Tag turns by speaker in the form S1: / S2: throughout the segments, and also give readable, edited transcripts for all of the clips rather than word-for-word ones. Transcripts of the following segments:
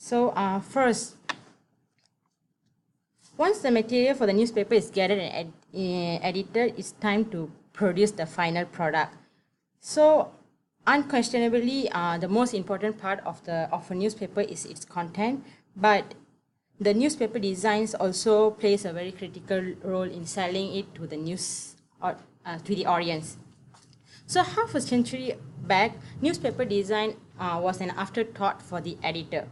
S1: So first, once the material for the newspaper is gathered and edited, it's time to produce the final product. So unquestionably, the most important part of a newspaper is its content, but the newspaper designs also plays a very critical role in selling it to the to the audience. So half a century back, newspaper design was an afterthought for the editor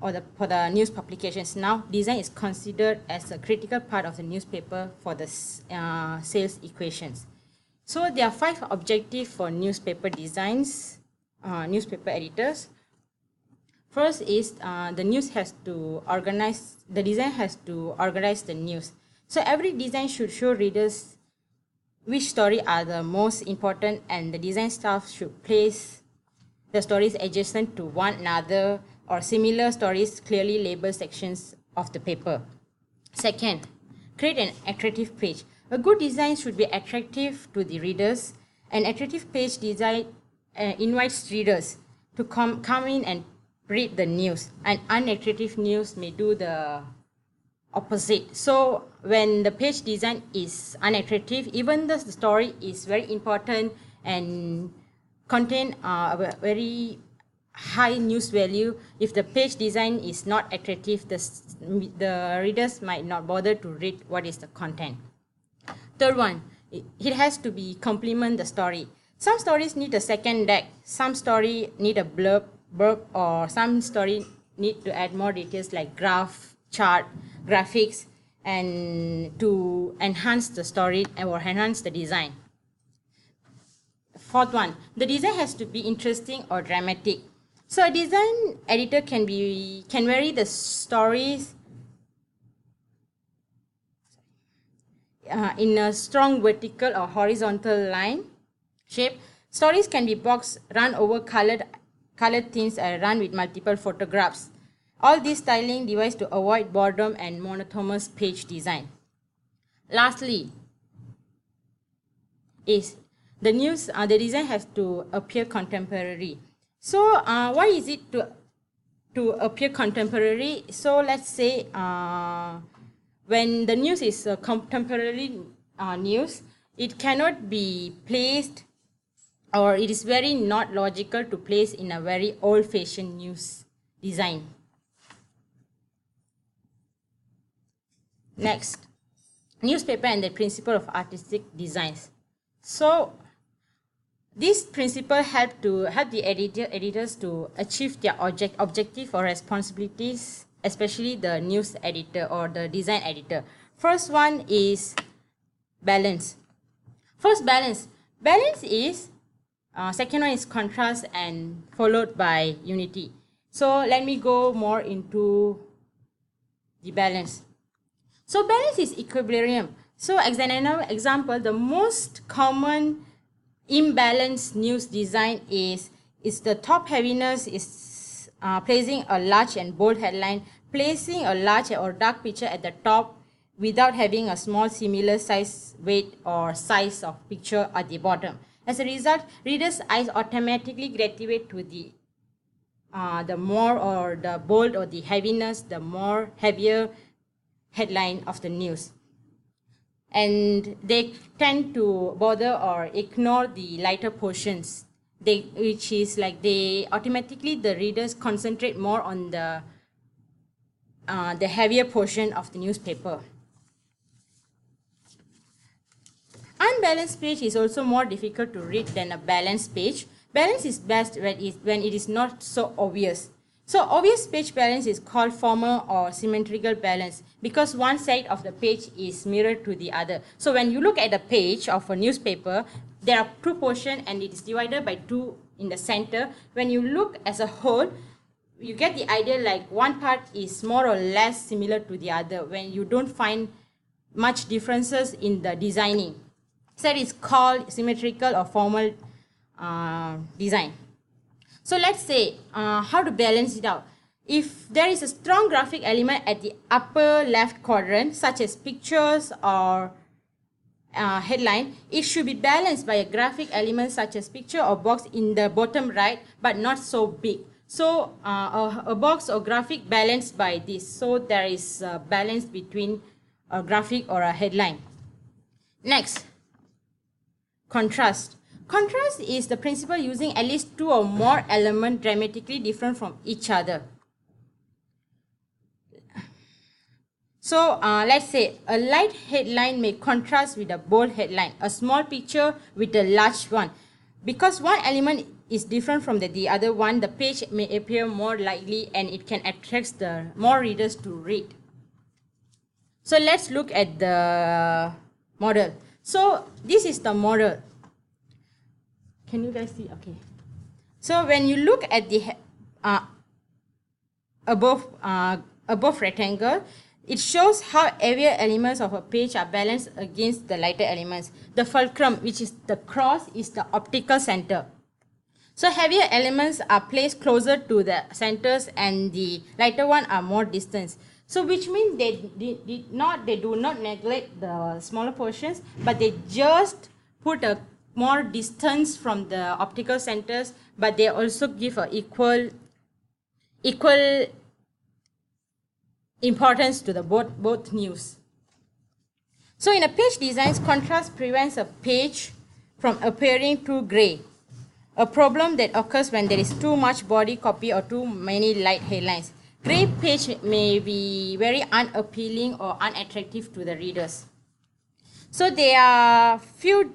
S1: or for the news publications. Now, design is considered as a critical part of the newspaper for the sales equations. So there are 5 objectives for newspaper designs, newspaper editors. First is the design has to organize the news. So every design should show readers which story are the most important, and the design staff should place the stories adjacent to one another or similar stories clearly label sections of the paper. Second, create an attractive page. A good design should be attractive to the readers. An attractive page design invites readers to come in and read the news. An unattractive news may do the opposite. So when the page design is unattractive, even though the story is very important and contain a very high news value, if the page design is not attractive, the readers might not bother to read what is the content. Third one, it has to be complement the story. Some stories need a second deck, some story need a blurb, or some story need to add more details like graph, chart, graphics, and to enhance the story or enhance the design. Fourth one, the design has to be interesting or dramatic. So a design editor can vary the stories in a strong vertical or horizontal line shape. Stories can be boxed, run over colored themes, and run with multiple photographs. All these styling devices to avoid boredom and monotonous page design. Lastly, is the design has to appear contemporary. So why is it to appear contemporary? So let's say when the news is a contemporary news, it cannot be placed, or it is very not logical to place in a very old-fashioned news design. Next, newspaper and the principle of artistic designs. So this principle help the editors to achieve their objective or responsibilities, especially the news editor or the design editor. First one is balance. First, balance. Balance is second one is contrast, and followed by unity. So let me go more into the balance. So balance is equilibrium. So as an example, the most common imbalanced news design is the top heaviness is placing a large and bold headline, placing a large or dark picture at the top without having a small similar size, weight, or size of picture at the bottom. As a result, readers' eyes automatically gravitate to the more or the bold or the heaviness, the more heavier headline of the news. And they tend to bother or ignore the lighter portions, which is like automatically the readers concentrate more on the heavier portion of the newspaper. Unbalanced page is also more difficult to read than a balanced page. Balance is best when it is not so obvious. So obvious page balance is called formal or symmetrical balance because one side of the page is mirrored to the other. So when you look at the page of a newspaper, there are 2 portions and it is divided by 2 in the center. When you look as a whole, you get the idea like one part is more or less similar to the other when you don't find much differences in the designing. So that is called symmetrical or formal design. So let's say how to balance it out. If there is a strong graphic element at the upper left quadrant, such as pictures or headline, it should be balanced by a graphic element such as picture or box in the bottom right, but not so big. So a box or graphic balanced by this. So there is a balance between a graphic or a headline. Next, contrast. Contrast is the principle using at least two or more elements dramatically different from each other. So let's say a light headline may contrast with a bold headline, a small picture with a large one. Because one element is different from the other one, the page may appear more lively and it can attract the more readers to read. So let's look at the model. So this is the model. Can you guys see? Okay. So when you look at the above rectangle, it shows how heavier elements of a page are balanced against the lighter elements. The fulcrum, which is the cross, is the optical center. So heavier elements are placed closer to the centers and the lighter ones are more distant. So which means they do not neglect the smaller portions, but they just put a more distance from the optical centers, but they also give a equal importance to the both news. So in a page design, contrast prevents a page from appearing too gray, a problem that occurs when there is too much body copy or too many light headlines. Gray page may be very unappealing or unattractive to the readers. So there are few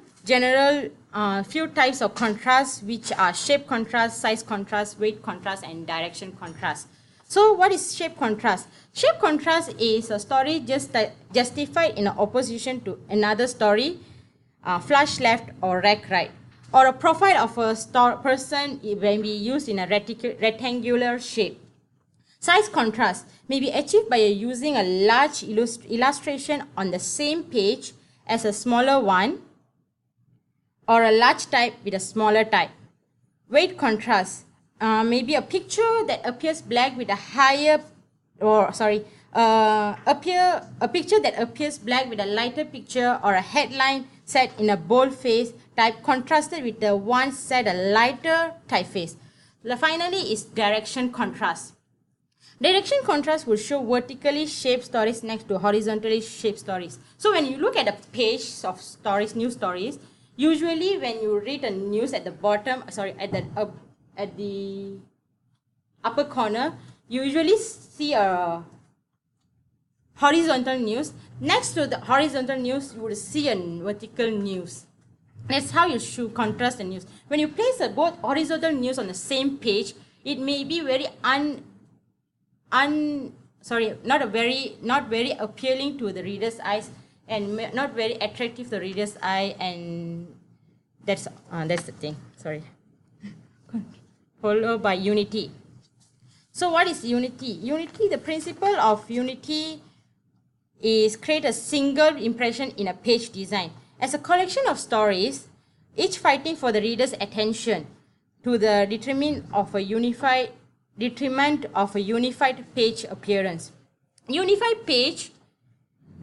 S1: types of contrast, which are shape contrast, size contrast, weight contrast, and direction contrast. So what is shape contrast? Shape contrast is a story justified in opposition to another story, flush left or rack right, or a profile of a person when be used in a rectangular shape. Size contrast may be achieved by using a large illustration on the same page as a smaller one, or a large type with a smaller type. Weight contrast may be a picture that appears black with a higher, a picture that appears black with a lighter picture, or a headline set in a boldface type contrasted with the one set a lighter typeface. Finally is direction contrast. Direction contrast will show vertically shaped stories next to horizontally shaped stories. So when you look at a page of stories, news stories, usually when you read a news at the bottom, at the upper corner, you usually see a horizontal news. Next to the horizontal news, you will see a vertical news. That's how you should contrast the news. When you place both horizontal news on the same page, it may be very not very appealing to the reader's eyes, and not very attractive to the reader's eye, and that's the thing. Sorry. Followed by unity. So what is unity? Unity, the principle of unity is create a single impression in a page design. As a collection of stories, each fighting for the reader's attention to the detriment of a unified page appearance. Unified page,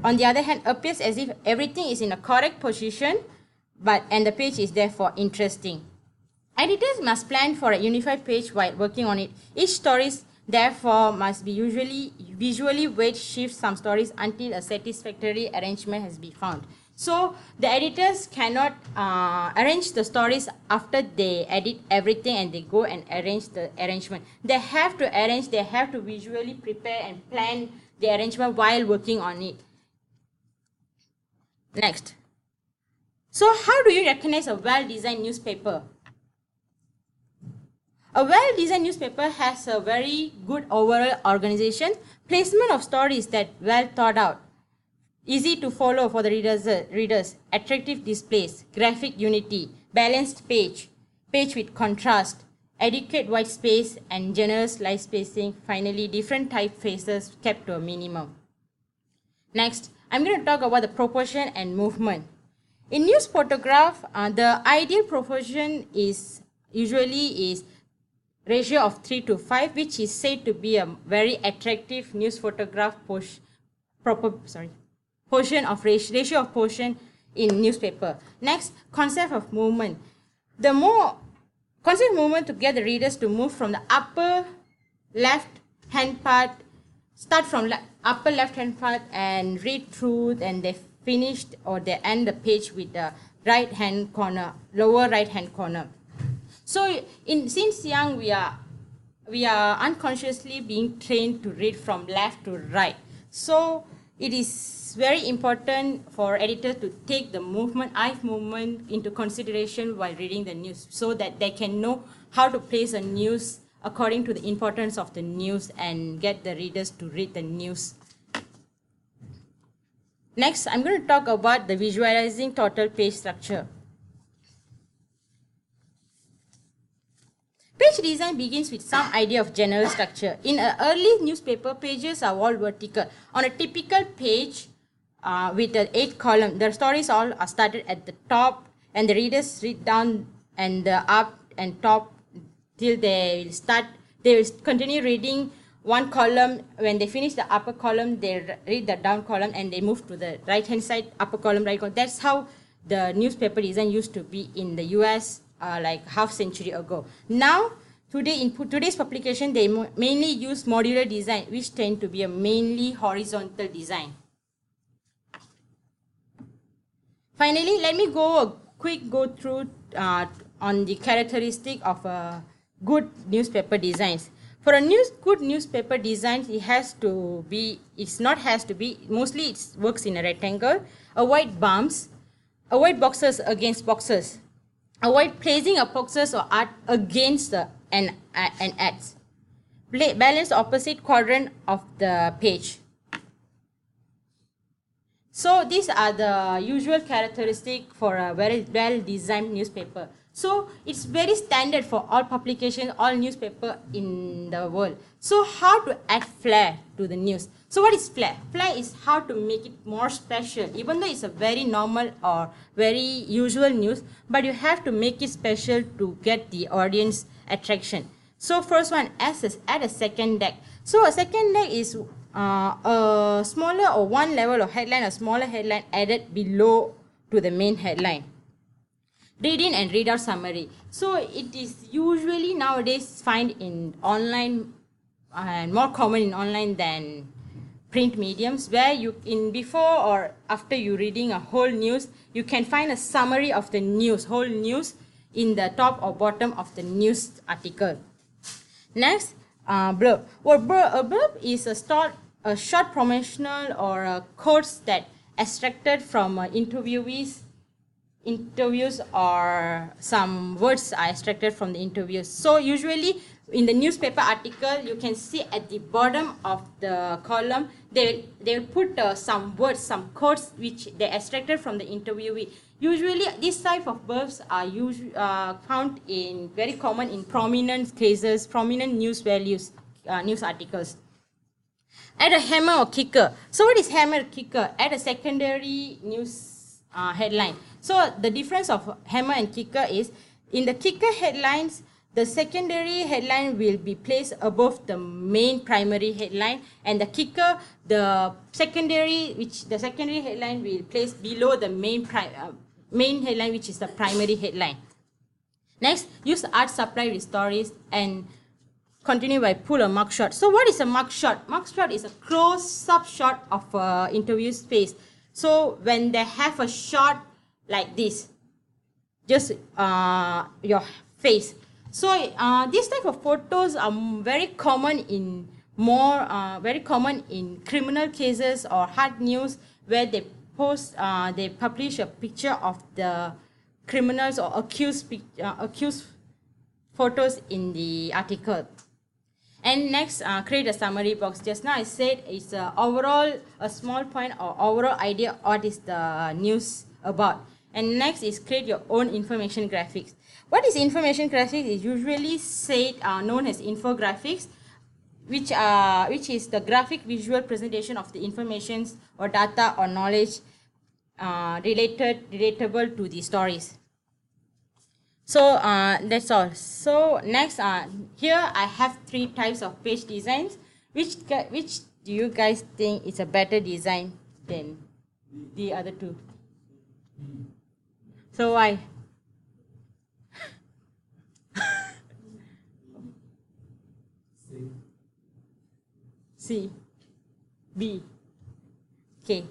S1: on the other hand, appears as if everything is in a correct position, and the page is therefore interesting. Editors must plan for a unified page while working on it. Each story, therefore, must be visually weight shift some stories until a satisfactory arrangement has been found. So the editors cannot arrange the stories after they edit everything and they go and arrange the arrangement. They have to arrange, they have to visually prepare and plan the arrangement while working on it. Next. So how do you recognize a well-designed newspaper? A well-designed newspaper has a very good overall organization, placement of stories that well thought out, easy to follow for the readers, attractive displays, graphic unity, balanced page with contrast, adequate white space and generous light spacing, finally different typefaces kept to a minimum. Next, I'm going to talk about the proportion and movement. In news photograph, the ideal proportion is usually ratio of 3:5, which is said to be a very attractive news photograph ratio of portion in newspaper. Next, concept of movement. The more Constant movement to get the readers to move from the upper left hand part, start from upper left hand part and read through, and they finished or they end the page with the right hand corner, lower right hand corner. So since young we are unconsciously being trained to read from left to right. So it is very important for editors to take the eye movement into consideration while reading the news, so that they can know how to place a news according to the importance of the news and get the readers to read the news. Next, I'm going to talk about the visualizing total page structure. Page design begins with some idea of general structure. In an early newspaper, pages are all vertical. On a typical page with the 8 column, the stories all are started at the top and the readers read down and up and top till they will continue reading one column. When they finish the upper column, they read the down column and they move to the right hand side, upper column, right column. That's how the newspaper design used to be in the US like half century ago. Now, in today's publication, they mainly use modular design, which tend to be a mainly horizontal design. Finally, let me quick go through on the characteristic of a good newspaper designs. For a good newspaper design, mostly it works in a rectangle, avoid bumps, avoid boxes against boxes, avoid placing of boxes or art against an ads. Balance opposite quadrant of the page. So these are the usual characteristics for a very well designed newspaper. So it's very standard for all publications, all newspaper in the world. So how to add flair to the news? So what is flair? Flair is how to make it more special. Even though it's a very normal or very usual news, but you have to make it special to get the audience attraction. So first one, add a second deck. So a second deck is a smaller or one level of headline, a smaller headline added below to the main headline. Read in and read out summary. So it is usually nowadays find in online and more common in online than print mediums, where before or after you reading a whole news, you can find a summary of the whole news in the top or bottom of the news article. Next, blurb. Well, a blurb is a short promotional or a quotes that extracted from interviews, or some words are extracted from the interviews. So usually in the newspaper article, you can see at the bottom of the column, they put some words, some quotes which they extracted from the interviewee. Usually this type of verbs are found in very common in prominent cases, prominent news articles. Add a hammer or kicker. So what is hammer or kicker? Add a secondary news headline. So the difference of hammer and kicker is, in the kicker headlines, the secondary headline will be placed above the main primary headline, and the kicker, the secondary headline will place below the main headline, which is the primary headline. Next, use art supply with stories and continue by pull a mugshot. So what is a mugshot? Mugshot is a close-up shot of interview space. So when they have a shot like this, just your face. So these type of photos are very common in criminal cases or hard news, where they publish a picture of the criminals or accused photos in the article. And next, create a summary box. Just now I said it's a small point or overall idea what is the news about. And next is create your own information graphics. What is information graphics? Is usually known as infographics, which is the graphic visual presentation of the information or data or knowledge relatable to the stories. So that's all. So next, here I have 3 types of page designs. Which do you guys think is a better design than the other 2? So why? C, B. Okay.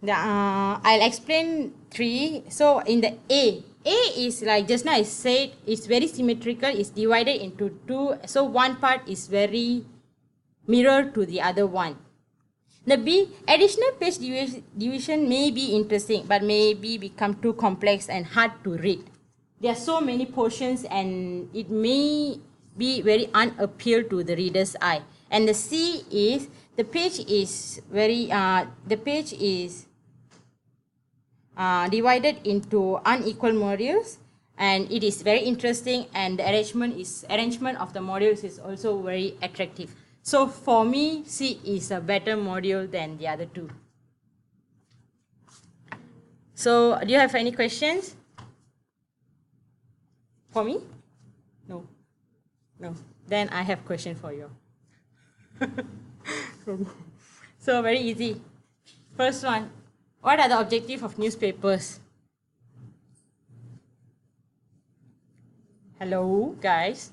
S1: I'll explain 3. So in the A is like just now I said, it's very symmetrical. It's divided into 2. So one part is very mirror to the other one. The B, additional page division may be interesting, but maybe become too complex and hard to read. There are so many portions and it may be very unappeal to the reader's eye. And the C is, the page is very, divided into unequal modules, and it is very interesting, and the arrangement of the modules is also very attractive. So for me, C is a better module than the other 2. So do you have any questions for me? No. Then I have question for you. So very easy. First one, what are the objectives of newspapers? Hello, guys.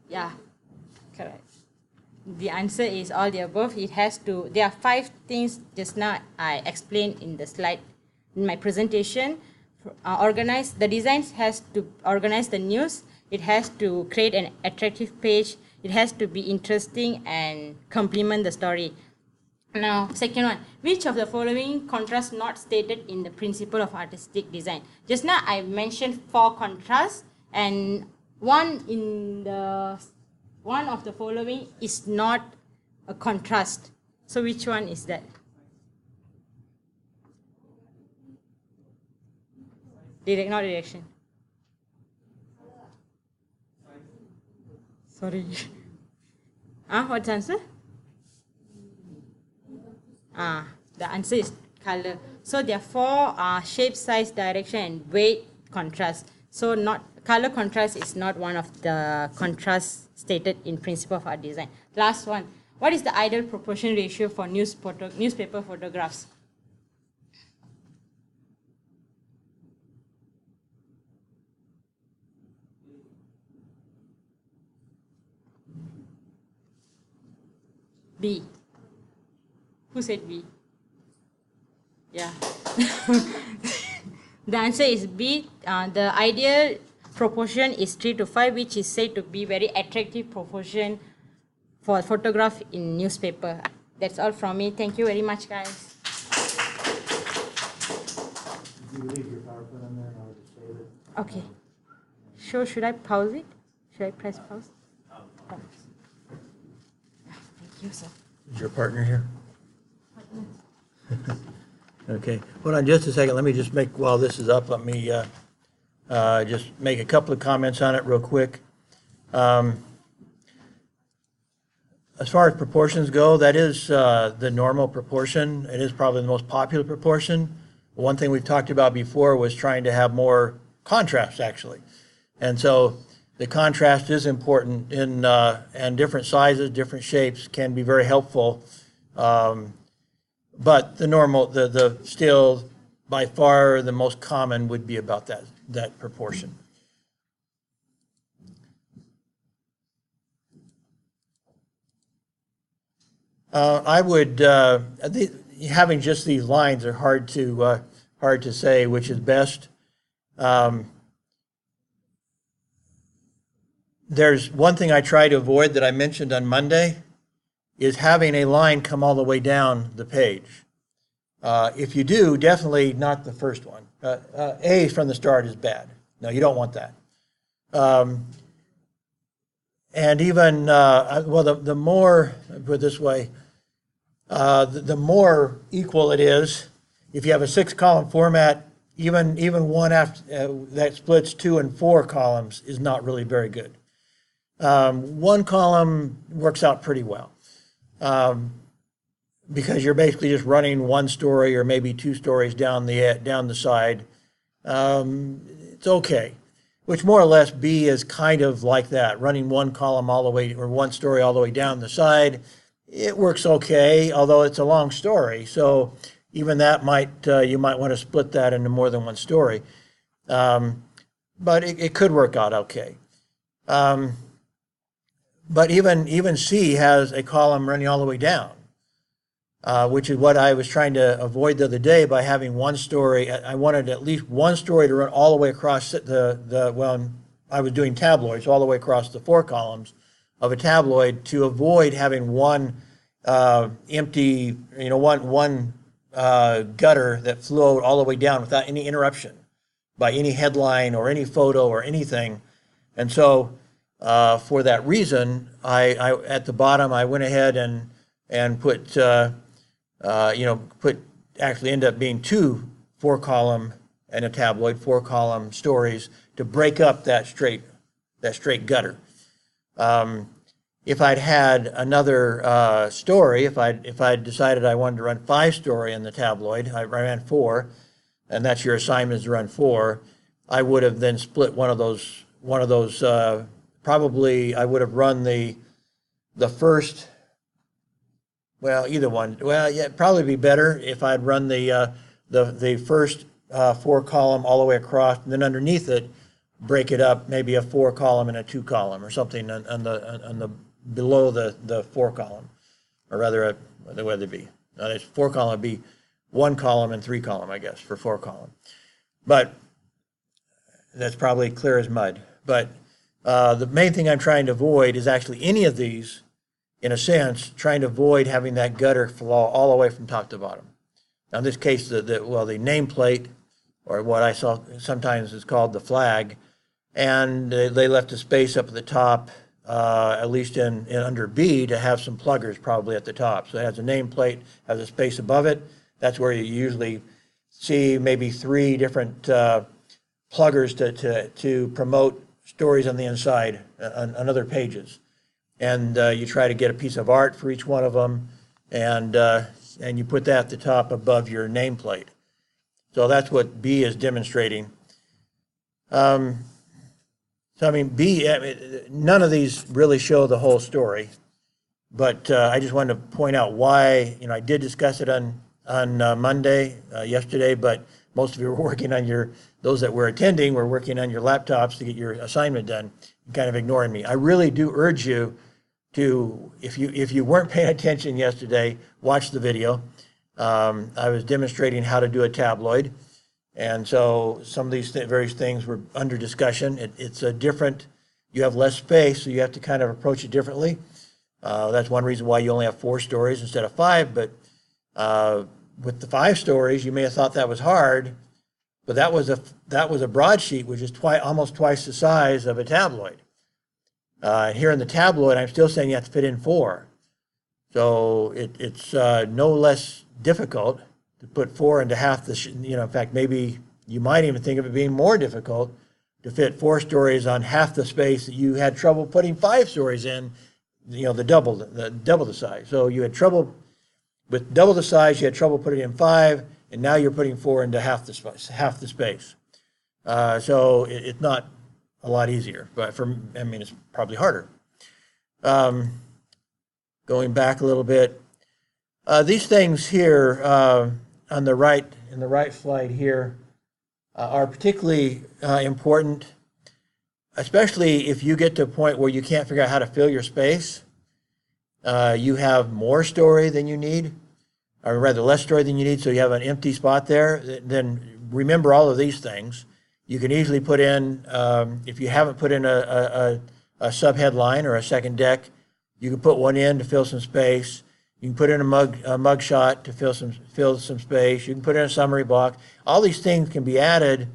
S1: Yeah, correct. The answer is all the above. It has to, there are 5 things just now I explained in the slide in my presentation. The design has to organize the news. It has to create an attractive page. It has to be interesting and complement the story. Now, second one, which of the following contrasts not stated in the principle of artistic design? Just now I mentioned 4 contrasts, and one of the following is not a contrast. So which one is that? Not direction. Sorry. What's the answer? The answer is color. So there are 4 shape, size, direction, and weight contrast. So color contrast is not one of the contrasts stated in principle of art design. Last one. What is the ideal proportion ratio for newspaper photographs? B. Who said B? Yeah. The answer is B. The ideal proportion is 3:5, which is said to be very attractive proportion for photograph in newspaper. That's all from me. Thank you very much, guys.
S2: Did you leave your PowerPoint on there and I'll just save it?
S1: Okay. So should I pause it? Should I press pause? Thank you, sir.
S2: Is your partner here? Okay, hold on just a second. Let me just make, while this is up, let me just make a couple of comments on it real quick. As far as proportions go, that is the normal proportion. It is probably the most popular proportion. One thing we've talked about before was trying to have more contrast, actually. And so the contrast is important and different sizes, different shapes can be very helpful. But the normal, the still by far the most common would be about that proportion. I would, having just these lines are hard to say which is best. There's one thing I try to avoid that I mentioned on Monday, is having a line come all the way down the page. If you do, definitely not the first one. A from the start is bad. No, you don't want that. And even, well, the more, put it this way, the more equal it is, if you have a 6-column format, even one after, that splits 2 and 4 columns is not really very good. 1 column works out pretty well. Because you're basically just running 1 story or maybe 2 stories down the side. It's okay. Which more or less B is kind of like that, running 1 column all the way, or 1 story all the way down the side. It works okay, although it's a long story. So even that might, you might want to split that into more than one story. But it could work out okay. But even C has a column running all the way down, which is what I was trying to avoid the other day by having one story. I wanted at least one story to run all the way across well, I was doing tabloids all the way across the 4 columns of a tabloid to avoid having one empty, one gutter that flowed all the way down without any interruption by any headline or any photo or anything. And so for that reason, I at the bottom, I went ahead and put, actually end up being 2 4-column and a tabloid 4-column stories to break up that straight gutter. If I'd had another story, if I'd decided I wanted to run 5 story in the tabloid, I ran 4, and that's your assignment, is to run 4. I would have then split one of those. Probably I would have run the first. Well, either one. Well, yeah, it'd probably be better if I'd run the first 4-column all the way across, and then underneath it, break it up, maybe a 4-column and a 2-column or something on the below the 4-column, or rather, what would it be? No, 4-column would be 1 column and 3 column, I guess, for 4-column. But that's probably clear as mud. But the main thing I'm trying to avoid is actually any of these, in a sense, trying to avoid having that gutter flow all the way from top to bottom. Now, in this case, the nameplate, or what I saw sometimes is called the flag, and they left a space up at the top, at least in under B, to have some pluggers probably at the top. So it has a nameplate, has a space above it. That's where you usually see maybe 3 different pluggers to promote stories on the inside on other pages. And you try to get a piece of art for each one of them, and you put that at the top above your nameplate. So that's what B is demonstrating. So I mean, B, none of these really show the whole story, but I just wanted to point out why, I did discuss it on Monday, yesterday, but most of you were working on those that were attending were working on your laptops to get your assignment done, kind of ignoring me. I really do urge you to, if you weren't paying attention yesterday, watch the video. I was demonstrating how to do a tabloid, and so some of these various things were under discussion. It's a different, you have less space, so you have to kind of approach it differently. That's one reason why you only have 4 stories instead of 5, but with the 5 stories, you may have thought that was hard, but that was a broadsheet, which is almost twice the size of a tabloid. Here in the tabloid, I'm still saying you have to fit in 4. So it's no less difficult to put 4 into half the, in fact, maybe you might even think of it being more difficult to fit 4 stories on half the space that you had trouble putting 5 stories in, the double the size. So you had trouble with double the size, you had trouble putting in 5, and now you're putting 4 into half the space. So it's not a lot easier, but it's probably harder. Going back a little bit, these things here on the right, in the right slide here, are particularly important, especially if you get to a point where you can't figure out how to fill your space. You have more story than you need, or rather less story than you need, so you have an empty spot there. Then remember all of these things. You can easily put in, if you haven't put in a subheadline or a second deck, you can put one in to fill some space. You can put in a mug shot to fill some space. You can put in a summary block. All these things can be added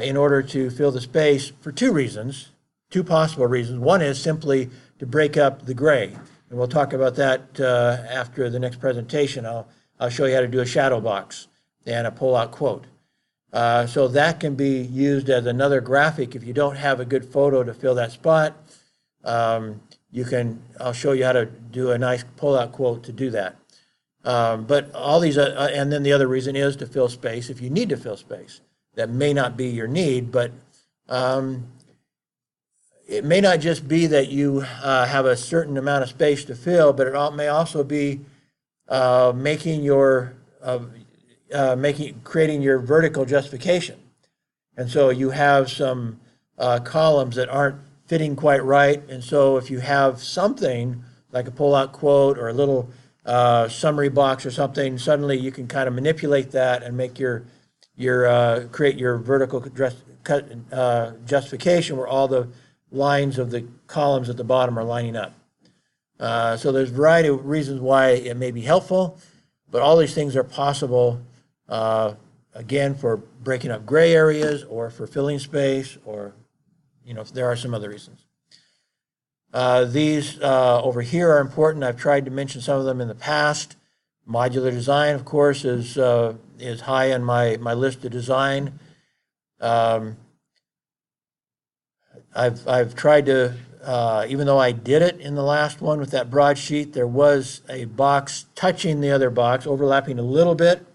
S2: in order to fill the space for 2 reasons, 2 possible reasons. One is simply to break up the gray, and we'll talk about that after the next presentation. I'll show you how to do a shadow box and a pull-out quote. So that can be used as another graphic if you don't have a good photo to fill that spot. I'll show you how to do a nice pull-out quote to do that. But all these, and then the other reason is to fill space if you need to fill space. That may not be your need, but it may not just be that you have a certain amount of space to fill, but it may also be making your creating your vertical justification. And so you have some columns that aren't fitting quite right. And so if you have something like a pull-out quote or a little summary box or something, suddenly you can kind of manipulate that and make create your vertical justification where all the lines of the columns at the bottom are lining up. So there's a variety of reasons why it may be helpful, but all these things are possible, again, for breaking up gray areas or for filling space, or, there are some other reasons. These over here are important. I've tried to mention some of them in the past. Modular design, of course, is high on my list of design. I've tried to, even though I did it in the last one with that broadsheet, there was a box touching the other box, overlapping a little bit.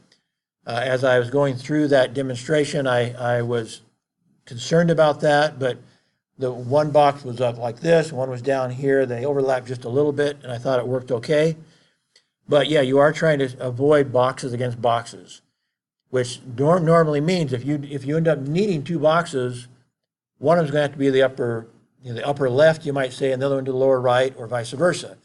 S2: As I was going through that demonstration, I was concerned about that, but the one box was up like this, one was down here. They overlapped just a little bit, and I thought it worked okay. But yeah, you are trying to avoid boxes against boxes, which normally means if you end up needing two boxes, one of them's going to have to be the upper left, you might say, and the other one to the lower right, or vice versa.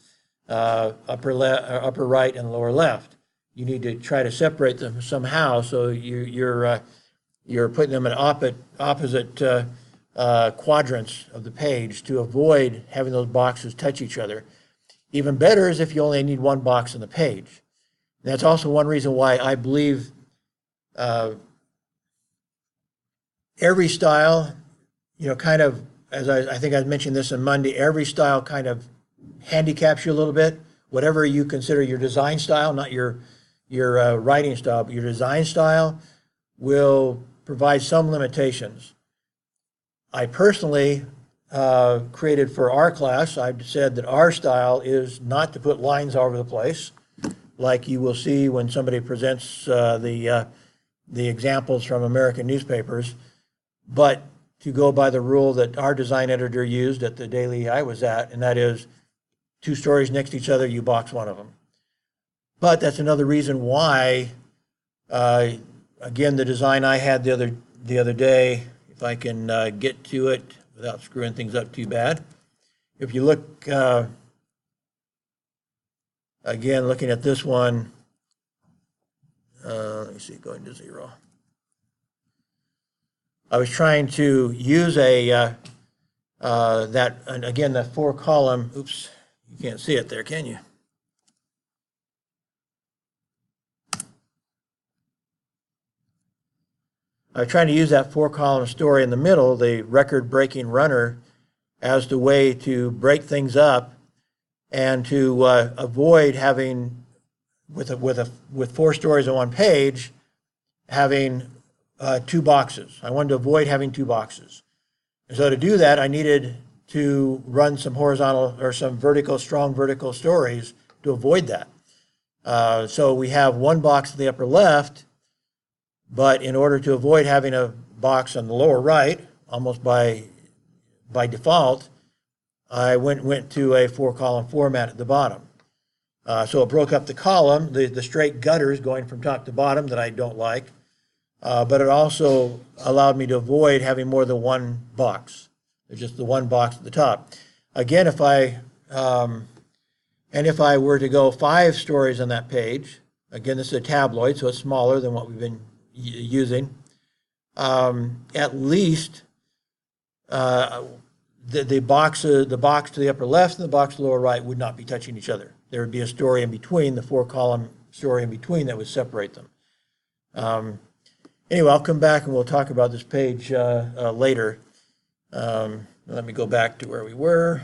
S2: Upper right and lower left. You need to try to separate them somehow, so you're putting them in opposite quadrants of the page to avoid having those boxes touch each other. Even better is if you only need one box on the page. And that's also one reason why I believe every style, kind of, as I think I mentioned this on Monday, every style kind of handicaps you a little bit. Whatever you consider your design style, not your writing style, but your design style will provide some limitations. I personally created for our class, I've said that our style is not to put lines all over the place, like you will see when somebody presents the examples from American newspapers, but to go by the rule that our design editor used at the daily I was at, and that is two stories next to each other, you box one of them. But that's another reason why, again, the design I had the other day, if I can get to it without screwing things up too bad. If you look, again, looking at this one, let me see, going to 0. I was trying to use and again, that 4-column, oops, you can't see it there, can you? I was trying to use that 4-column story in the middle, the record-breaking runner, as the way to break things up and to avoid having, with 4 stories on one page, having 2 boxes. I wanted to avoid having 2 boxes. And so to do that, I needed to run some horizontal or some strong vertical stories to avoid that. So we have one box in the upper left, but in order to avoid having a box on the lower right, almost by default, I went to a 4-column format at the bottom. So it broke up the column, the straight gutters going from top to bottom that I don't like, but it also allowed me to avoid having more than one box. There's just the one box at the top. Again, if I were to go 5 stories on that page, again, this is a tabloid, so it's smaller than what we've been using. At least the box to the upper left and the box to the lower right would not be touching each other. There would be a story in between, the 4-column story in between that would separate them. Anyway, I'll come back and we'll talk about this page later. Let me go back to where we were.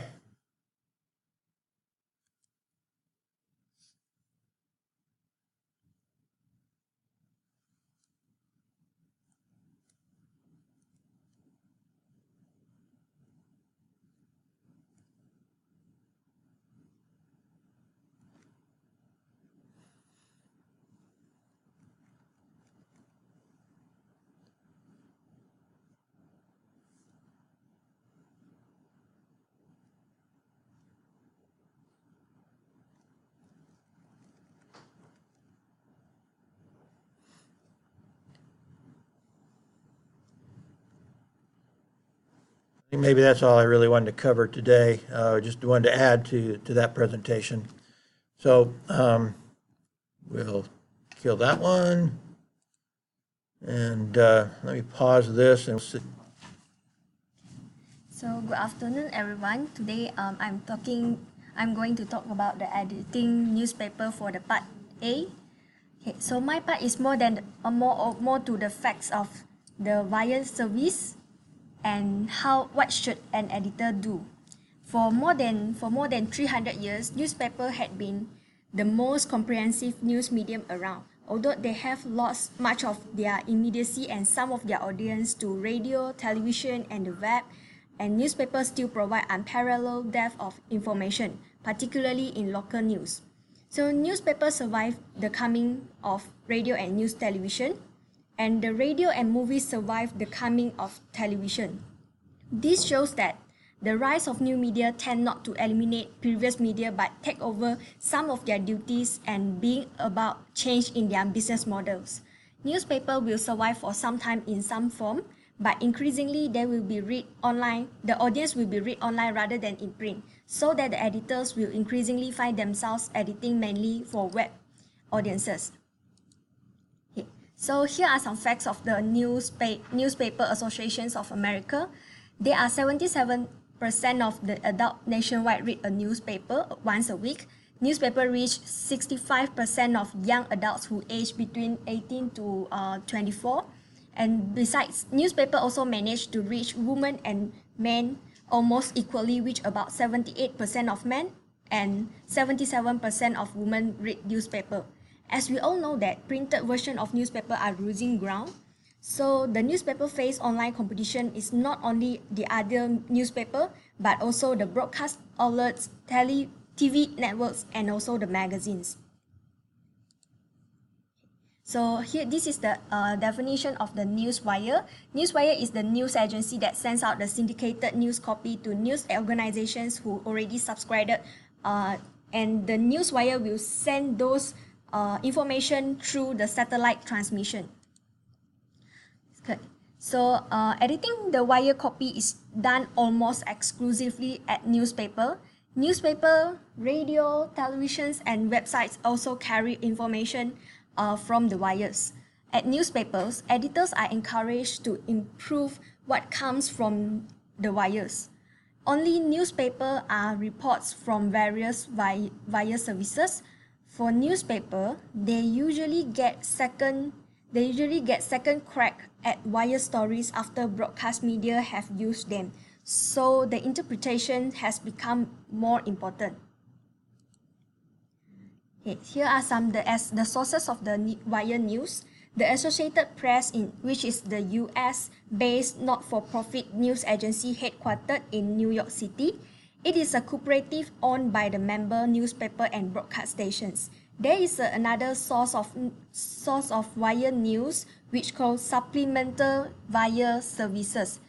S2: maybe that's all I really wanted to cover today. Just wanted to add to that presentation. So we'll kill that one. And let me pause this and see.
S3: So good afternoon, everyone. Today I'm going to talk about the editing newspaper for the part A. Okay, so my part is more to the facts of the wire service and what should an editor do. For more than 300 years, newspaper had been the most comprehensive news medium around. Although they have lost much of their immediacy and some of their audience to radio, television, and the web, and newspapers still provide unparalleled depth of information, particularly in local news. So newspapers survived the coming of radio and news television, and the radio and movies survived the coming of television. This shows that the rise of new media tend not to eliminate previous media but take over some of their duties and bring about change in their business models. Newspaper will survive for some time in some form, but increasingly they will be read online. The audience will be read online rather than in print, so that the editors will increasingly find themselves editing mainly for web audiences. Okay. So here are some facts of the Newspaper Associations of America. There are 77% of the adult nationwide read a newspaper once a week. Newspaper reach 65% of young adults who age between 18 to 24. And besides, newspaper also managed to reach women and men almost equally, which about 78% of men and 77% of women read newspaper. As we all know that printed version of newspaper are losing ground, so the newspaper face online competition is not only the other newspaper, but also the broadcast outlets, TV networks, and also the magazines. So here, this is the definition of the newswire. Newswire is the news agency that sends out the syndicated news copy to news organizations who already subscribed, and the newswire will send those information through the satellite transmission. Okay. So editing the wire copy is done almost exclusively at newspaper. Newspaper, radio, televisions, and websites also carry information from the wires. At newspapers, editors are encouraged to improve what comes from the wires. Only newspaper are reports from various wire services. For newspaper, they usually get second crack at wire stories after broadcast media have used them. So the interpretation has become more important. Okay, here are some the sources of the wire news. The Associated Press, which is the US-based not-for-profit news agency headquartered in New York City. It is a cooperative owned by the member newspaper and broadcast stations. There is another source of wire news which called Supplemental Wire Services,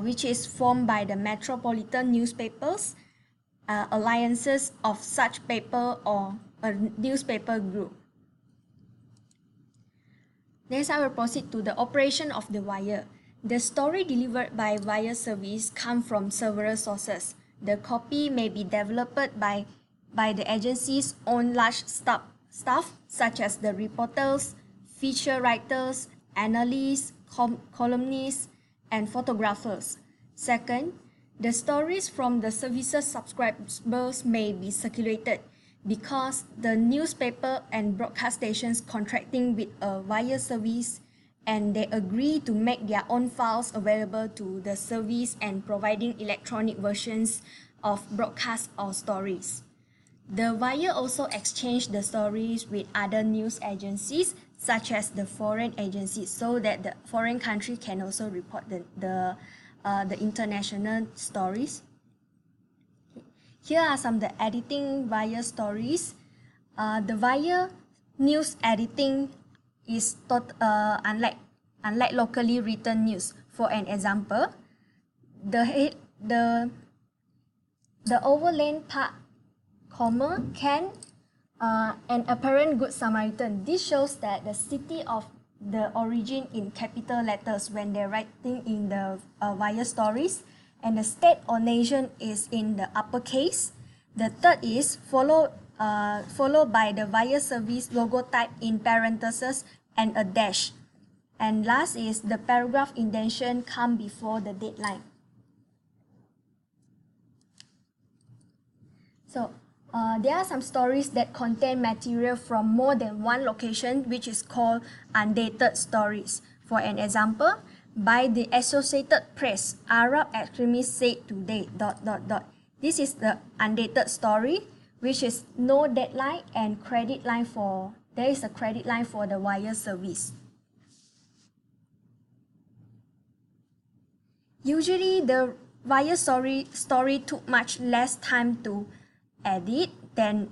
S3: which is formed by the metropolitan newspapers, alliances of such paper or a newspaper group. Next, I will proceed to the operation of the wire. The story delivered by wire service come from several sources. The copy may be developed by the agency's own large staff, such as the reporters, feature writers, analysts, columnists, and photographers. Second, the stories from the services subscribers may be circulated because the newspaper and broadcast stations contracting with a wire service, and they agree to make their own files available to the service and providing electronic versions of broadcast or stories. The wire also exchange the stories with other news agencies, such as the foreign agencies, so that the foreign country can also report the international stories. Here are some of the editing wire stories. The wire news editing is unlike locally written news. For an example, the overland park, can an apparent good Samaritan. This shows that the city of the origin in capital letters when they're writing in the wire stories, and the state or nation is in the uppercase. The third is followed by the wire service logo type in parentheses and a dash. And last is the paragraph indentation come before the deadline. So there are some stories that contain material from more than one location, which is called undated stories. For an example, by the Associated Press, Arab extremists said today, ... This is the undated story, which is no deadline and credit line for, there is a credit line for the wire service. Usually the wire story took much less time to edit than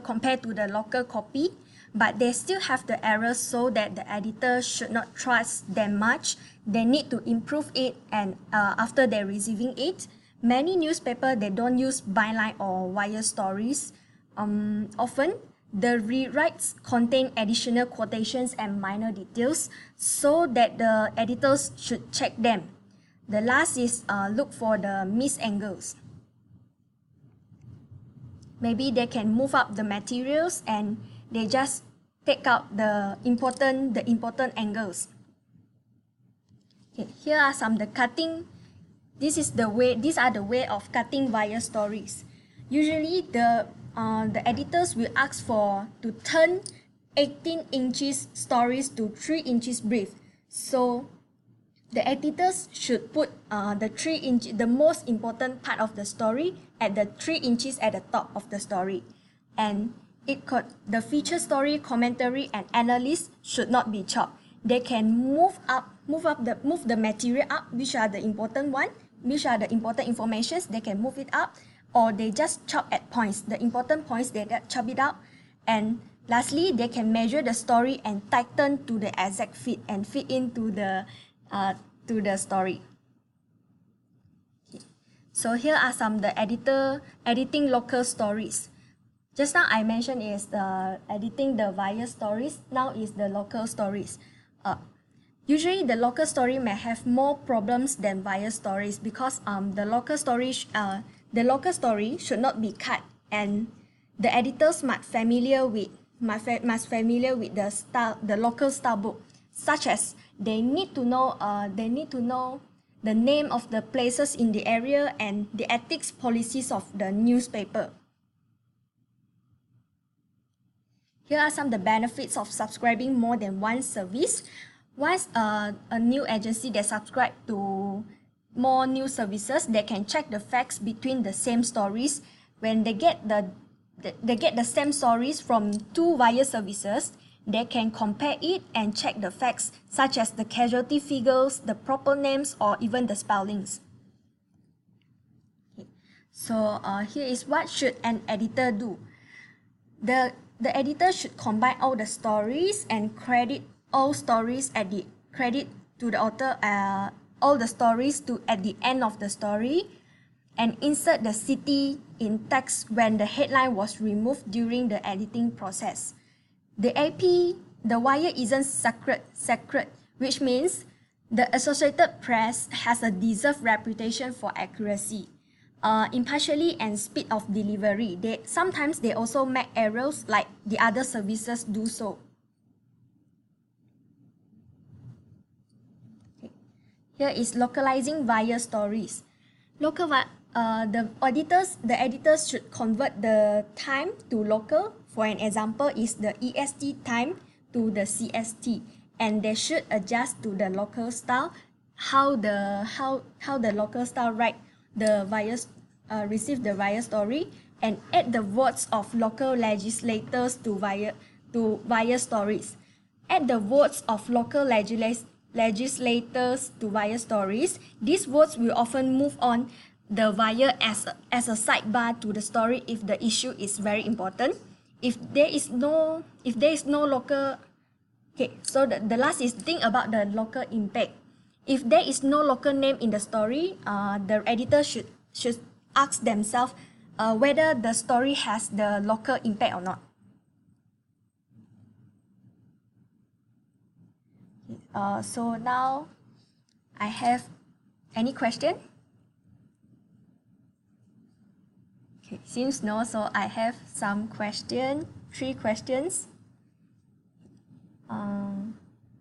S3: compared to the local copy, but they still have the errors, so that the editor should not trust them much. They need to improve it, and after they're receiving it. Many newspapers, they don't use byline or wire stories. Often the rewrites contain additional quotations and minor details, so that the editors should check them. The last is look for the missed angles. Maybe they can move up the materials and they just take out the important angles. Okay, here are some the cutting. These are the way of cutting wire stories. Usually the editors will ask for to turn 18 inches stories to 3 inches brief. So the editors should put the most important part of the story at the 3 inches at the top of the story, and the feature story, commentary, and analysis should not be chopped. They can move the material up, which are the important informations. They can move it up, or they just chop at points. The important points, they chop it up, and lastly, they can measure the story and tighten to the exact fit and fit into the to the story. Okay. So here are some the editing local stories. Just now I mentioned is the editing the wire stories. Now is the local stories. Usually the local story may have more problems than wire stories, because the local story should not be cut, and the editors must familiar with the style, the local style book, such as they need to know the name of the places in the area and the ethics policies of the newspaper. Here are some of the benefits of subscribing more than one service. Once a new agency that subscribe to more news services, they can check the facts between the same stories. When they get the same stories from two wire services, they can compare it and check the facts, such as the casualty figures, the proper names, or even the spellings. Okay. So here is what should an editor do. The editor should combine all the stories and credit all stories at the credit to the author, all the stories to at the end of the story, and insert the city in text when the headline was removed during the editing process. The wire isn't sacred, which means the Associated Press has a deserved reputation for accuracy, impartiality, and speed of delivery. Sometimes they also make errors like the other services do so. Okay. Here is localizing wire stories. The editors should convert the time to local. For an example, is the EST time to the CST, and they should adjust to the local style, how the local style write the receive the wire story, and add the votes of local legislators to wire stories. Add the votes of local legislators to wire stories. These votes will often move on the wire as a sidebar to the story if the issue is very important. If there is no local, okay, so the last is think about the local impact. If there is no local name in the story, the editor should ask themselves whether the story has the local impact or not. So now I have any question? Okay, seems no, so I have some question, 3 questions.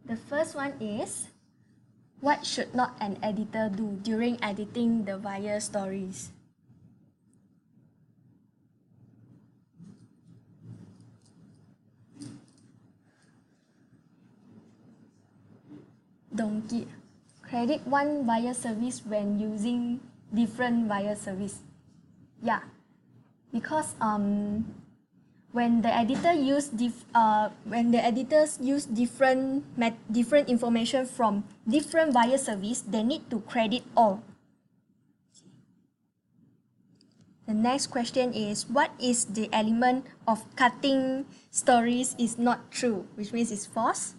S3: The first one is, what should not an editor do during editing the wire stories? Don't credit one wire service when using different wire service. Yeah, because when the editors use different information from different wire service, they need to credit all. The next question is, what is the element of cutting stories is not true, which means it's false?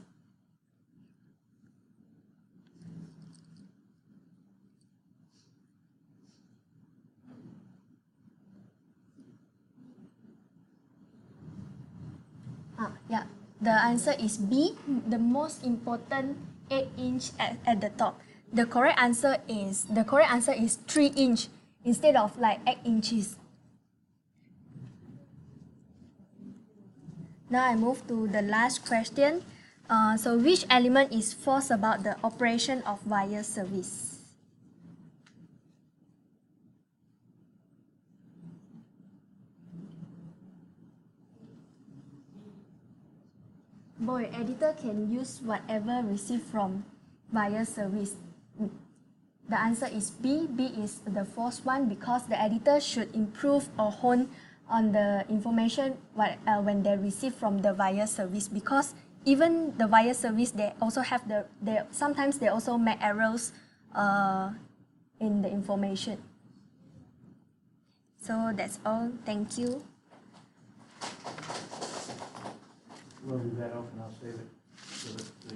S3: Yeah, the answer is B, the most important 8-inch at the top. The correct answer is 3-inch instead of like 8 inches. Now I move to the last question. So which element is false about the operation of wire service? Boy, editor can use whatever received from wire service. The answer is B. B is the false one because the editor should improve or hone on the information when they receive from the wire service, because even the wire service, they also have sometimes they also make errors in the information. So that's all. Thank you.
S2: We'll do that off and I'll save it so that the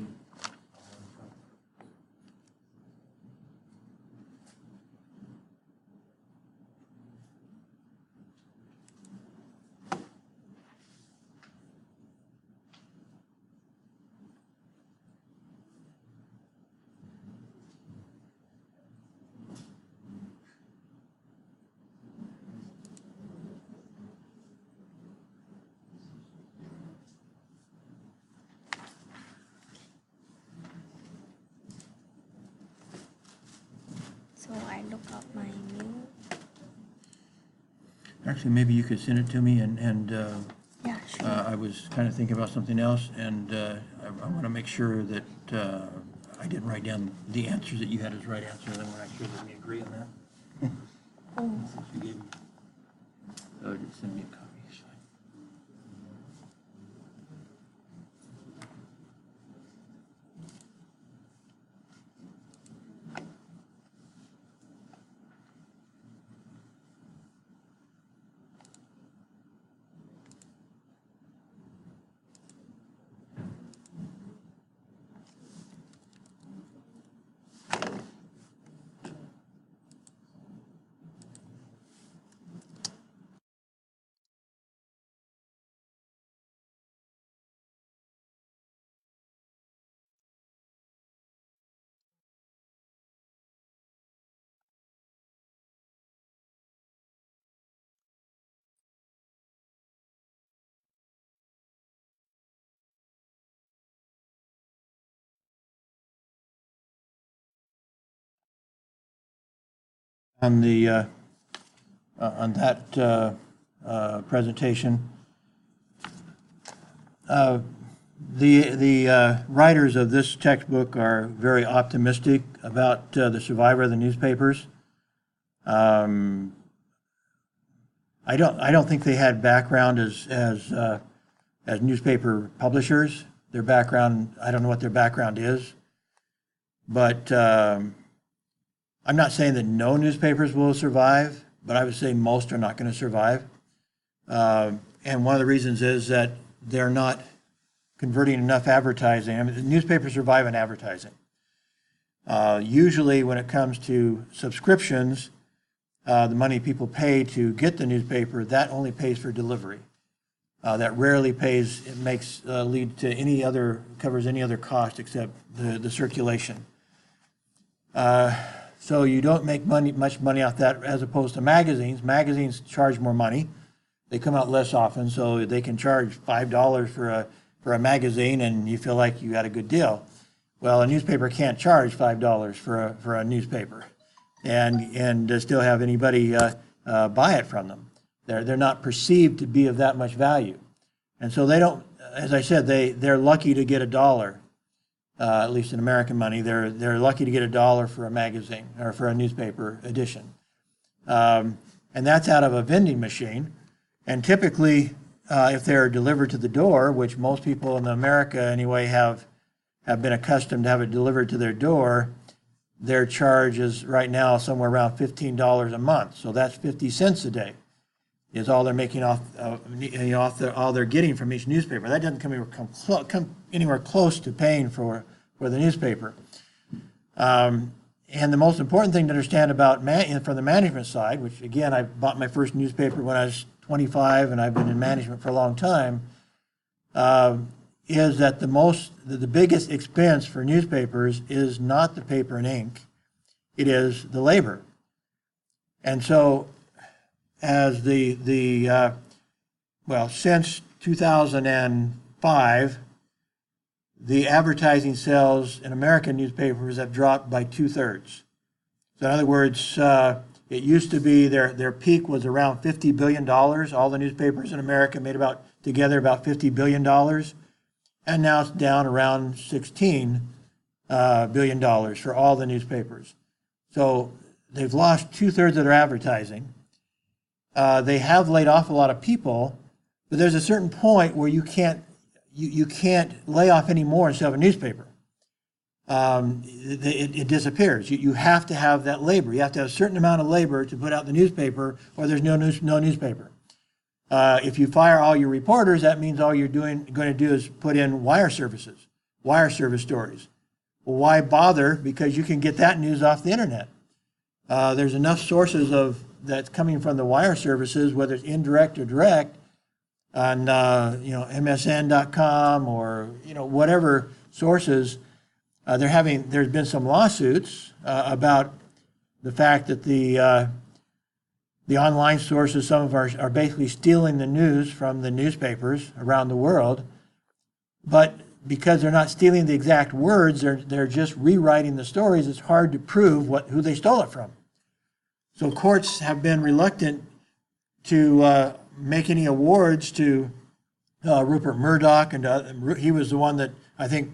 S3: So I look up my mail.
S2: Actually, maybe you could send it to me, and
S3: Yeah, sure.
S2: I was kind of thinking about something else, and I want to make sure that I didn't write down the answers that you had as right answers, and we're not sure that we agree on that. Since you gave me, just send me a copy. So. On the on that presentation, the writers of this textbook are very optimistic about the survivor of the newspapers. I don't think they had background as newspaper publishers. Their background, I don't know what their background is, but I'm not saying that no newspapers will survive, but I would say most are not going to survive. And one of the reasons is that they're not converting enough advertising. I mean, the newspapers survive on advertising. Usually when it comes to subscriptions, the money people pay to get the newspaper, that only pays for delivery. That rarely pays, it makes lead to any other, covers any other cost except the circulation. So you don't make much money off that as opposed to magazines. Magazines charge more money. They come out less often, so they can charge $5 for a magazine, and you feel like you got a good deal. Well, a newspaper can't charge $5 for a newspaper, and still have anybody buy it from them. They're not perceived to be of that much value, and so they don't. As I said, they're lucky to get $1. At least in American money, they're lucky to get $1 for a magazine or for a newspaper edition, and that's out of a vending machine. And typically, if they're delivered to the door, which most people in America anyway have been accustomed to have it delivered to their door, their charge is right now somewhere around $15 a month. So that's 50 cents a day is all they're making off all they're getting from each newspaper. That doesn't come anywhere close to paying for the newspaper. And the most important thing to understand about from the management side, which again, I bought my first newspaper when I was 25 and I've been in management for a long time, is that the biggest expense for newspapers is not the paper and ink, it is the labor. And so as since 2005, the advertising sales in American newspapers have dropped by 2/3. So in other words, it used to be their peak was around $50 billion. All the newspapers in America made together about $50 billion. And now it's down around $16 billion for all the newspapers. So they've lost 2/3 of their advertising. They have laid off a lot of people, but there's a certain point where you can't lay off any more instead of a newspaper. It disappears. You have to have that labor. You have to have a certain amount of labor to put out the newspaper, or there's no newspaper. If you fire all your reporters, that means all you're going to do is put in wire service stories. Well, why bother? Because you can get that news off the internet. There's enough sources that's coming from the wire services, whether it's indirect or direct, on MSN.com or whatever sources. There's been some lawsuits about the fact that the online sources, some of are basically stealing the news from the newspapers around the world, but because they're not stealing the exact words, they're just rewriting the stories. It's hard to prove who they stole it from. So courts have been reluctant to make any awards to Rupert Murdoch, and he was the one that I think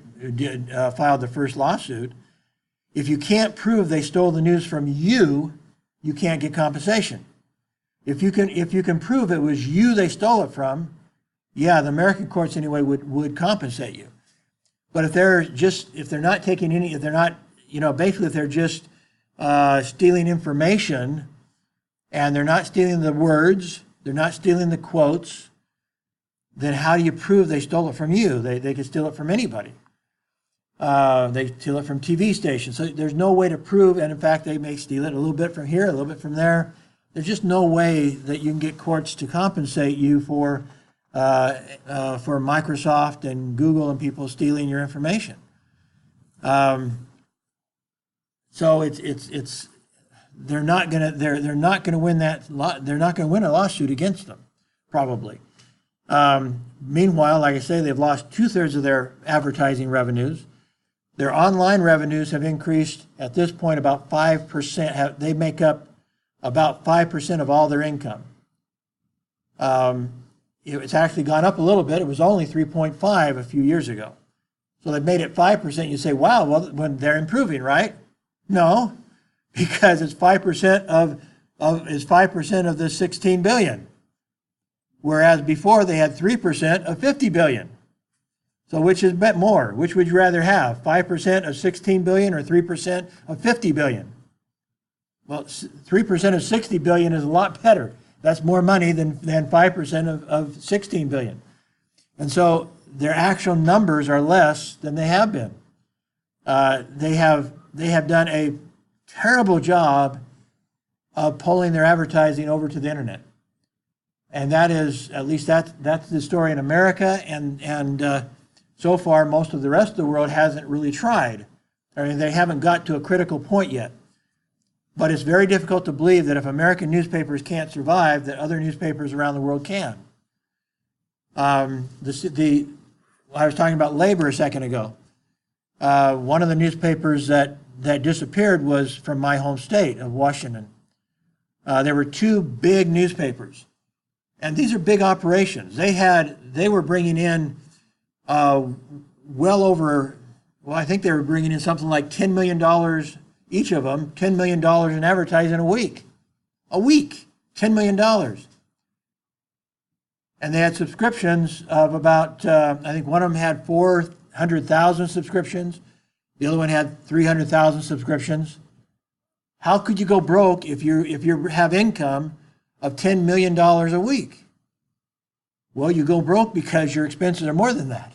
S2: filed the first lawsuit. If you can't prove they stole the news from you, you can't get compensation. If you can prove it was you they stole it from, yeah, the American courts anyway would compensate you. But if they're not just stealing information, and they're not stealing the words, they're not stealing the quotes, then how do you prove they stole it from you? They could steal it from anybody. They steal it from TV stations. So there's no way to prove, and in fact, they may steal it a little bit from here, a little bit from there. There's just no way that you can get courts to compensate you for Microsoft and Google and people stealing your information. So they're not going to win that. They're not going to win a lawsuit against them, probably. Meanwhile, like I say, they've lost 2/3 of their advertising revenues. Their online revenues have increased at this point about 5%. They make up about 5% of all their income. It's actually gone up a little bit. It was only 3.5 a few years ago. So they've made it 5%. You say, wow, well, when they're improving, right? No, because it's 5% of the 16 billion. Whereas before they had 3% of 50 billion. So which is more? Which would you rather have? 5% of 16 billion or 3% of 50 billion? Well, 3% of 60 billion is a lot better. That's more money than 5% of 16 billion. And so their actual numbers are less than they have been. They have done a terrible job of pulling their advertising over to the internet. And that is, at least that's the story in America, and so far most of the rest of the world hasn't really tried. I mean, they haven't got to a critical point yet. But it's very difficult to believe that if American newspapers can't survive, that other newspapers around the world can. I was talking about labor a second ago. One of the newspapers that disappeared was from my home state of Washington. There were two big newspapers, and these are big operations. They were bringing in well over, well, I think they were bringing in something like $10 million, each of them, $10 million in advertising a week. A week, $10 million. And they had subscriptions of about, I think one of them had 400,000 subscriptions. The other one had 300,000 subscriptions. How could you go broke if you have income of $10 million a week? Well, you go broke because your expenses are more than that.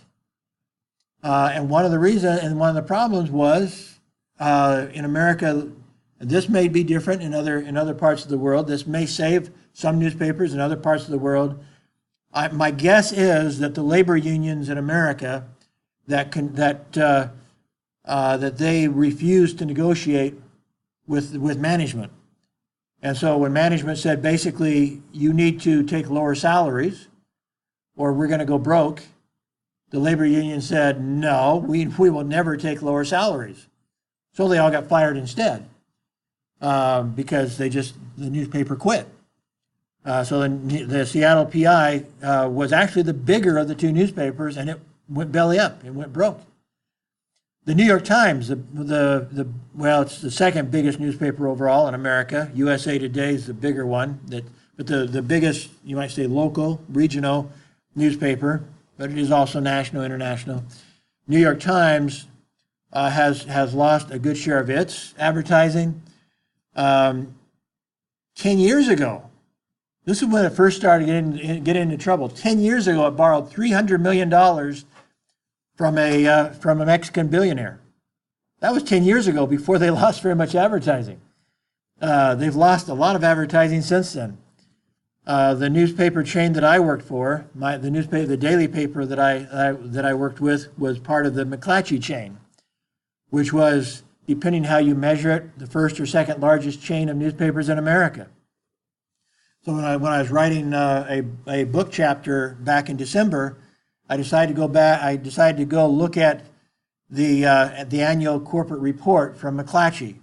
S2: And one of the reasons and one of the problems was in America, this may be different in other parts of the world. This may save some newspapers in other parts of the world. My guess is that the labor unions in America that they refused to negotiate with management. And so when management said, basically, you need to take lower salaries or we're going to go broke, the labor union said, no, we will never take lower salaries. So they all got fired instead because the newspaper quit. So the Seattle PI was actually the bigger of the two newspapers, and it went belly up. It went broke. The New York Times, well, it's the second biggest newspaper overall in America. USA Today is the bigger one, but the biggest, you might say, local, regional newspaper, but it is also national, international. New York Times has lost a good share of its advertising. 10 years ago, this is when it first started getting into trouble. 10 years ago, it borrowed $300 million from a Mexican billionaire. That was 10 years ago, before they lost very much advertising. They've lost a lot of advertising since then. The newspaper chain that I worked for, the daily paper that I worked with, was part of the McClatchy chain, which was, depending how you measure it, the first or second largest chain of newspapers in America. So when I was writing a book chapter back in December, I decided to go look at the annual corporate report from McClatchy.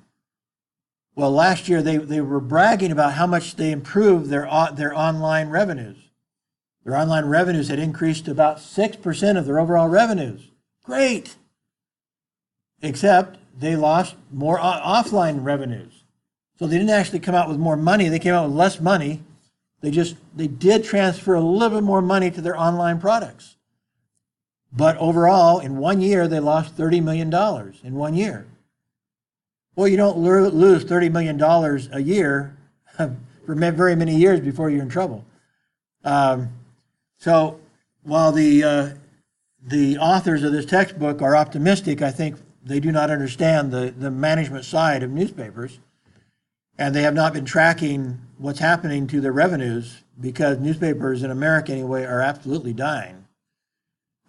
S2: Well, last year they were bragging about how much they improved their online revenues. Their online revenues had increased to about 6% of their overall revenues. Great! Except they lost more offline revenues. So they didn't actually come out with more money. They came out with less money. They did transfer a little bit more money to their online products. But overall, in 1 year, they lost $30 million in 1 year. Well, you don't lose $30 million a year for very many years before you're in trouble. So while the authors of this textbook are optimistic, I think they do not understand the management side of newspapers. And they have not been tracking what's happening to their revenues, because newspapers in America anyway are absolutely dying.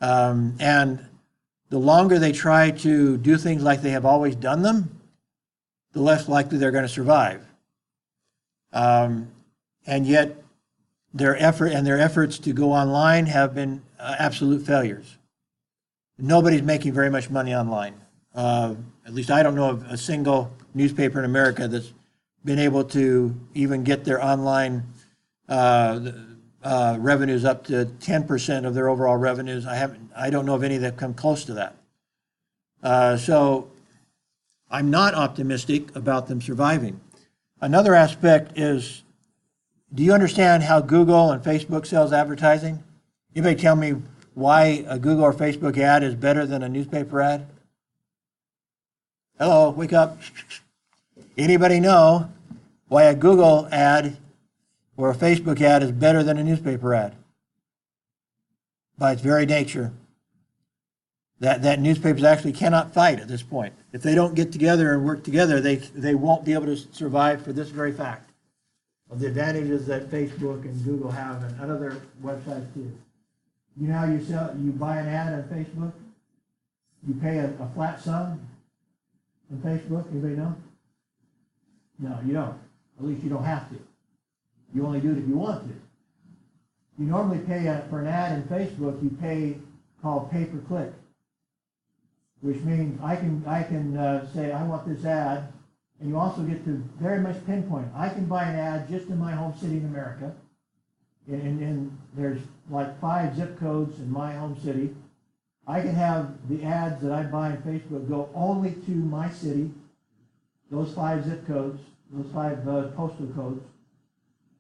S2: And the longer they try to do things like they have always done them, the less likely they're going to survive. And yet their efforts to go online have been absolute failures. Nobody's making very much money online. At least I don't know of a single newspaper in America that's been able to even get their online revenues up to 10% of their overall revenues. I don't know of any that come close to that. So I'm not optimistic about them surviving. Another aspect is, do you understand how Google and Facebook sells advertising? Anybody tell me why a Google or Facebook ad is better than a newspaper ad? Hello, wake up. Anybody know why a Google ad or a Facebook ad is better than a newspaper ad? By its very nature. That newspapers actually cannot fight at this point. If they don't get together and work together, they won't be able to survive for this very fact of the advantages that Facebook and Google have and other websites too. You know how you buy an ad on Facebook? You pay a flat sum on Facebook, anybody know? No, you don't. At least you don't have to. You only do it if you want to. You normally pay for an ad in Facebook, you pay called pay-per-click, which means I can say I want this ad, and you also get to very much pinpoint. I can buy an ad just in my home city in America, and there's like 5 zip codes in my home city. I can have the ads that I buy on Facebook go only to my city, those 5 zip codes, those 5 postal codes,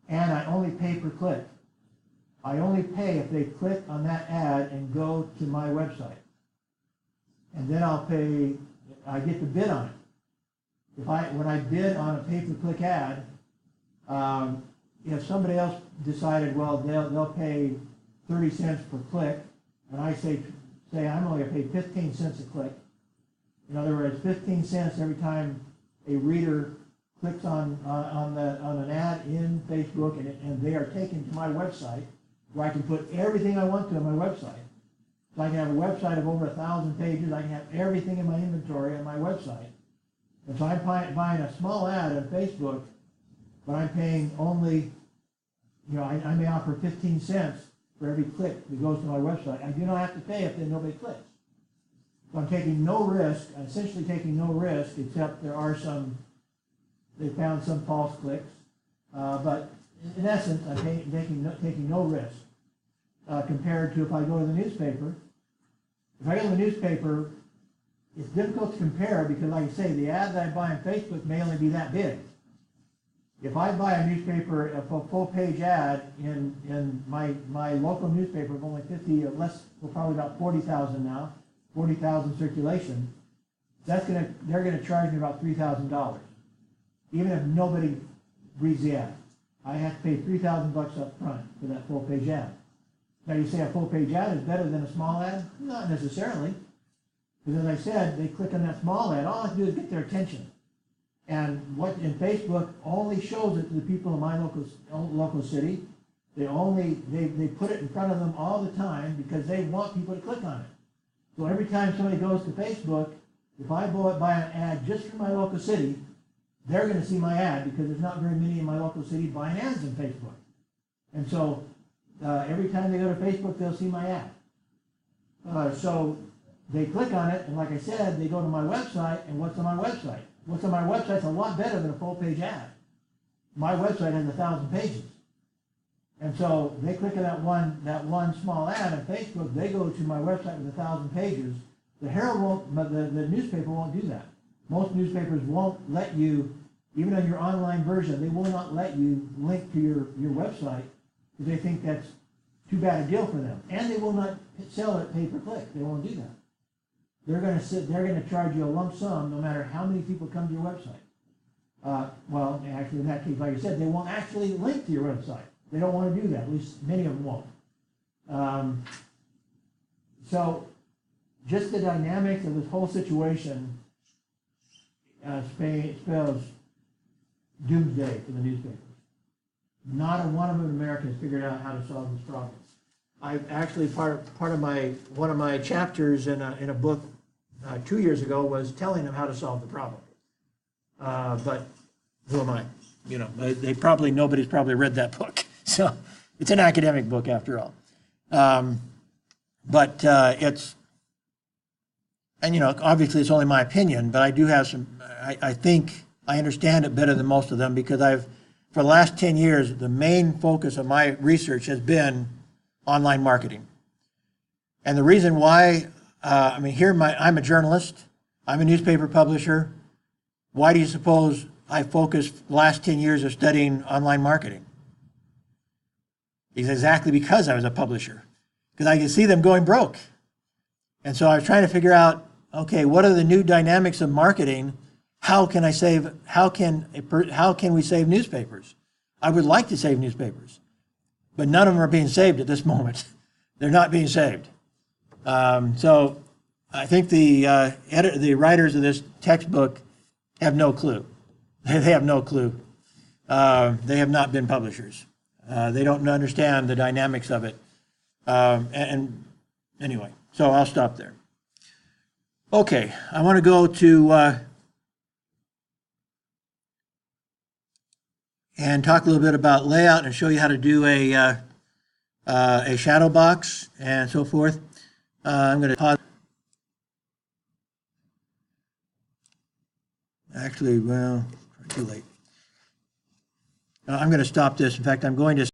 S2: and I only pay per click. I only pay if they click on that ad and go to my website. And then I'll pay, I get to bid on it. When I bid on a pay-per-click ad, if somebody else decided, well, they'll pay 30 cents per click, and I say I'm only going to pay 15 cents a click. In other words, 15 cents every time a reader clicks on an ad in Facebook, and they are taken to my website, where I can put everything I want to on my website. So I can have a website of over 1,000 pages. I can have everything in my inventory on my website. And so I'm buying a small ad on Facebook, but I'm paying only, I may offer 15 cents for every click that goes to my website. I do not have to pay if nobody clicks. So I'm taking no risk, essentially taking no risk, except there are they found some false clicks. But in essence, I'm taking no risk compared to if I go to the newspaper. If I go to the newspaper, it's difficult to compare because, like I say, the ad that I buy on Facebook may only be that big. If I buy a newspaper, a full-page ad in my local newspaper of only 50 or less, well, probably about 40,000 now, 40,000 circulation, they're going to charge me about $3,000, even if nobody reads the ad. I have to pay $3,000 up front for that full-page ad. Now you say a full-page ad is better than a small ad? Not necessarily. Because as I said, they click on that small ad. All I have to do is get their attention. And Facebook only shows it to the people in my local city. They put it in front of them all the time because they want people to click on it. So every time somebody goes to Facebook, if I buy an ad just for my local city, they're going to see my ad because there's not very many in my local city buying ads on Facebook. And so every time they go to Facebook, they'll see my ad. So they click on it, and like I said, they go to my website, and what's on my website? What's on my website is a lot better than a full-page ad. My website has 1,000 pages. And so they click on that one small ad on Facebook, they go to my website with 1,000 pages. The Herald won't, but the newspaper won't do that. Most newspapers won't let you, even on your online version, they will not let you link to your website because they think that's too bad a deal for them. And they will not sell it pay-per-click. They won't do that. They're going to charge you a lump sum no matter how many people come to your website. Well, actually, in that case, like I said, they won't actually link to your website. They don't want to do that. At least many of them won't. So just the dynamics of this whole situation spells doomsday for the newspapers. Not a one of them in America has figured out how to solve this problem. I actually one of my chapters in a book 2 years ago was telling them how to solve the problem. But who am I? Nobody's probably read that book. So it's an academic book after all. Obviously it's only my opinion, but I do have I think I understand it better than most of them because for the last 10 years, the main focus of my research has been online marketing. And the reason why, I'm a journalist, I'm a newspaper publisher. Why do you suppose I focused the last 10 years of studying online marketing? It's exactly because I was a publisher, because I could see them going broke. And so I was trying to figure out, okay, what are the new dynamics of marketing? How can we save newspapers? I would like to save newspapers, but none of them are being saved at this moment. They're not being saved. So I think the writers of this textbook have no clue. They have no clue. They have not been publishers. They don't understand the dynamics of it. And anyway, so I'll stop there. Okay, I want to go to and talk a little bit about layout and show you how to do a shadow box and so forth. I'm going to pause. Actually, well, too late. I'm going to stop this. In fact, I'm going to